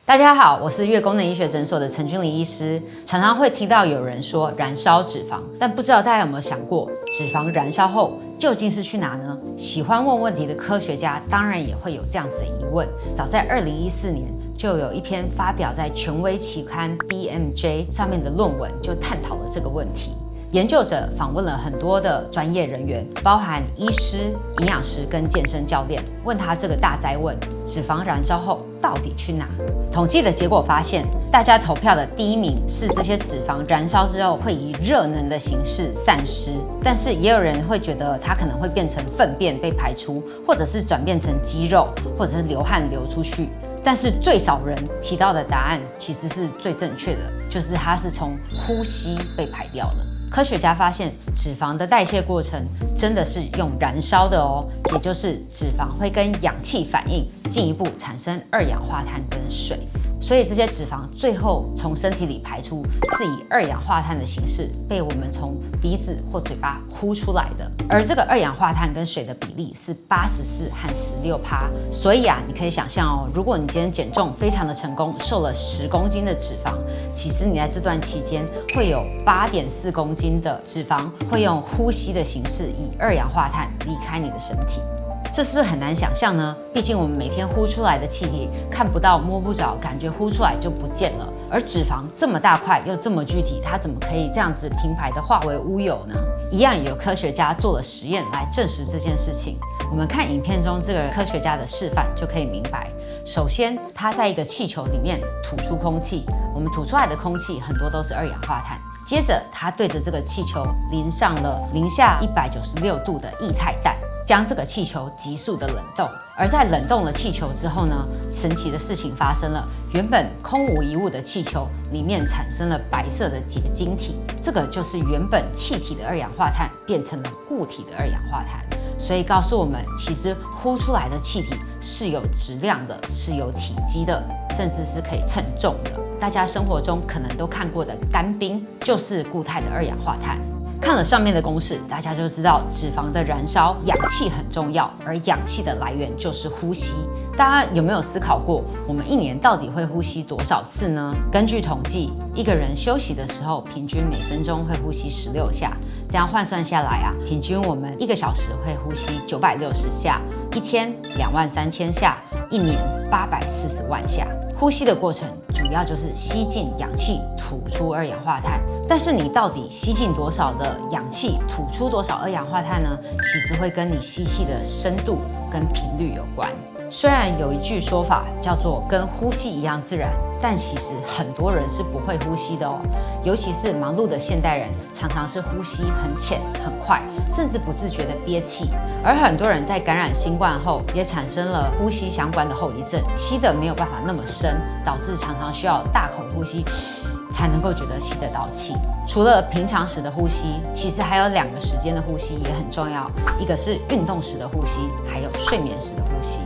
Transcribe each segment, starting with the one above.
大家好，我是月功能医学诊所的陈君玲医师。常常会听到有人说燃烧脂肪，但不知道大家有没有想过，脂肪燃烧后究竟是去哪呢？喜欢问问题的科学家当然也会有这样子的疑问。早在2014年，就有一篇发表在权威期刊 BMJ 上面的论文，就探讨了这个问题。研究者访问了很多的专业人员，包含医师、营养师跟健身教练，问他这个大哉问：脂肪燃烧后到底去哪？统计的结果发现，大家投票的第一名是这些脂肪燃烧之后会以热能的形式散失，但是也有人会觉得它可能会变成粪便被排出，或者是转变成肌肉，或者是流汗流出去。但是最少人提到的答案其实是最正确的，就是它是从呼吸被排掉的。科学家发现，脂肪的代谢过程真的是用燃烧的哦，也就是脂肪会跟氧气反应，进一步产生二氧化碳跟水。所以这些脂肪最后从身体里排出，是以二氧化碳的形式被我们从鼻子或嘴巴呼出来的。而这个二氧化碳跟水的比例是84%和16%。所以你可以想象哦，如果你今天减重非常的成功，瘦了10公斤的脂肪，其实你在这段期间会有8.4公斤的脂肪会用呼吸的形式以二氧化碳离开你的身体。这是不是很难想象呢？毕竟我们每天呼出来的气体看不到摸不着，感觉呼出来就不见了。而脂肪这么大块又这么具体，它怎么可以这样子平排的化为乌有呢？一样有科学家做了实验来证实这件事情。我们看影片中这个科学家的示范就可以明白。首先，他在一个气球里面吐出空气，我们吐出来的空气很多都是二氧化碳。接着，他对着这个气球淋上了零下196度的液态氮，将这个气球急速的冷冻。而在冷冻了气球之后呢，神奇的事情发生了，原本空无一物的气球里面产生了白色的结晶体，这个就是原本气体的二氧化碳变成了固体的二氧化碳。所以告诉我们，其实呼出来的气体是有质量的，是有体积的，甚至是可以称重的。大家生活中可能都看过的干冰，就是固态的二氧化碳。看了上面的公式，大家就知道脂肪的燃烧，氧气很重要，而氧气的来源就是呼吸。大家有没有思考过，我们一年到底会呼吸多少次呢？根据统计，一个人休息的时候，平均每分钟会呼吸16下，这样换算下来平均我们1个小时会呼吸960下，一天23000下，一年840万下。呼吸的过程主要就是吸进氧气，吐出二氧化碳。但是你到底吸进多少的氧气，吐出多少二氧化碳呢？其实会跟你吸气的深度跟频率有关。虽然有一句说法叫做跟呼吸一样自然，但其实很多人是不会呼吸的哦。尤其是忙碌的现代人，常常是呼吸很浅很快，甚至不自觉的憋气。而很多人在感染新冠后，也产生了呼吸相关的后遗症，吸得没有办法那么深，导致常常需要大口呼吸才能够觉得吸得到气。除了平常时的呼吸，其实还有2个时间的呼吸也很重要，一个是运动时的呼吸，还有睡眠时的呼吸。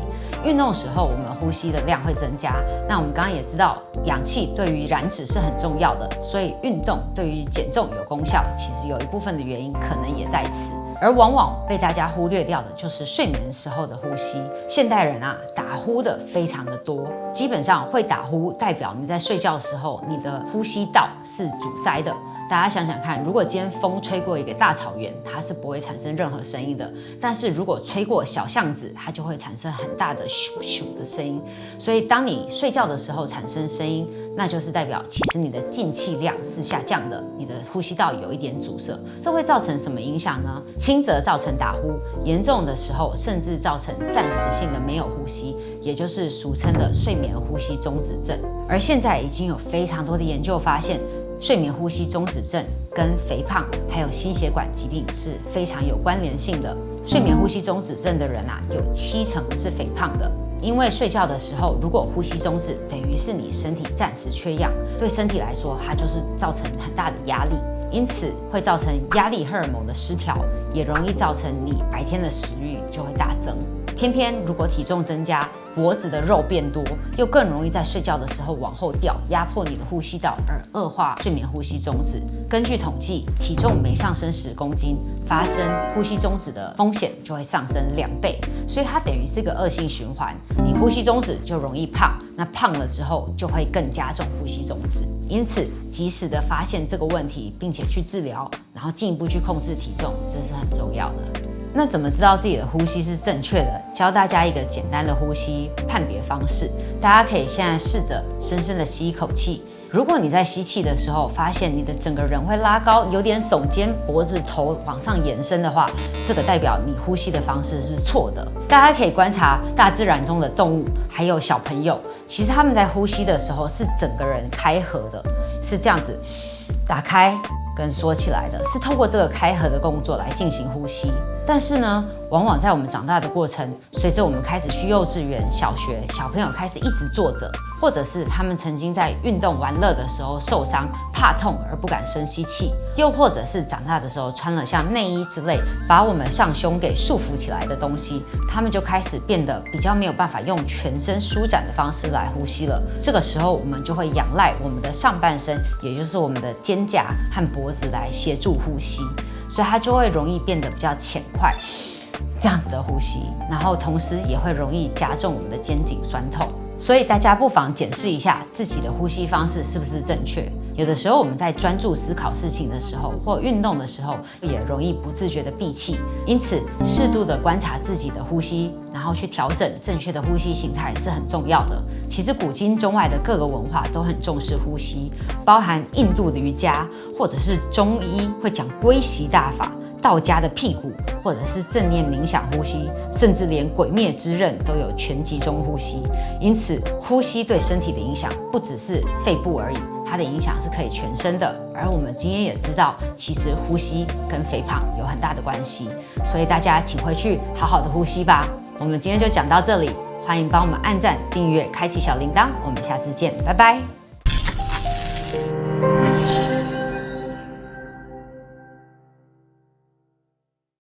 运动时候，我们呼吸的量会增加。那我们刚刚也知道，氧气对于燃脂是很重要的，所以运动对于减重有功效。其实有一部分的原因可能也在此。而往往被大家忽略掉的就是睡眠时候的呼吸。现代人打呼的非常的多，基本上会打呼代表你在睡觉的时候，你的呼吸道是阻塞的。大家想想看，如果今天风吹过一个大草原，它是不会产生任何声音的。但是如果吹过小巷子，它就会产生很大的咻咻的声音。所以当你睡觉的时候产生声音，那就是代表其实你的进气量是下降的，你的呼吸道有一点阻塞。这会造成什么影响呢？轻则造成打呼，严重的时候甚至造成暂时性的没有呼吸，也就是俗称的睡眠呼吸中止症。而现在已经有非常多的研究发现，睡眠呼吸中止症跟肥胖还有心血管疾病是非常有关联性的。睡眠呼吸中止症的人有70%是肥胖的。因为睡觉的时候，如果呼吸中止，等于是你身体暂时缺氧，对身体来说，它就是造成很大的压力，因此会造成压力荷尔蒙的失调，也容易造成你白天的食欲就会大增。偏偏如果体重增加，脖子的肉变多，又更容易在睡觉的时候往后掉，压迫你的呼吸道，而恶化睡眠呼吸中止。根据统计，体重每上升10公斤，发生呼吸中止的风险就会上升2倍，所以它等于是个恶性循环。你呼吸中止就容易胖，那胖了之后就会更加重呼吸中止。因此，及时的发现这个问题，并且去治疗，然后进一步去控制体重，这是很重要的。那怎么知道自己的呼吸是正确的？教大家一个简单的呼吸判别方式，大家可以现在试着深深的吸一口气。如果你在吸气的时候发现你的整个人会拉高，有点耸肩，脖子头往上延伸的话，这个代表你呼吸的方式是错的。大家可以观察大自然中的动物，还有小朋友，其实他们在呼吸的时候是整个人开合的，是这样子打开跟缩起来的，是透过这个开合的动作来进行呼吸。但是呢，往往在我们长大的过程，随着我们开始去幼稚园、小学，小朋友开始一直坐着，或者是他们曾经在运动玩乐的时候受伤，怕痛而不敢深吸气，又或者是长大的时候穿了像内衣之类把我们上胸给束缚起来的东西，他们就开始变得比较没有办法用全身舒展的方式来呼吸了。这个时候，我们就会仰赖我们的上半身，也就是我们的肩胛和脖子来协助呼吸，所以它就会容易变得比较浅快，这样子的呼吸，然后同时也会容易加重我们的肩颈酸痛。所以大家不妨检视一下自己的呼吸方式是不是正确。有的时候我们在专注思考事情的时候，或运动的时候，也容易不自觉的闭气。因此，适度的观察自己的呼吸，然后去调整正确的呼吸形态是很重要的。其实古今中外的各个文化都很重视呼吸，包含印度的瑜伽，或者是中医会讲龟息大法。道家的屁股，或者是正念冥想呼吸，甚至连鬼灭之刃都有全集中呼吸。因此，呼吸对身体的影响不只是肺部而已，它的影响是可以全身的。而我们今天也知道，其实呼吸跟肥胖有很大的关系，所以大家请回去好好的呼吸吧。我们今天就讲到这里，欢迎帮我们按赞、订阅、开启小铃铛，我们下次见，拜拜。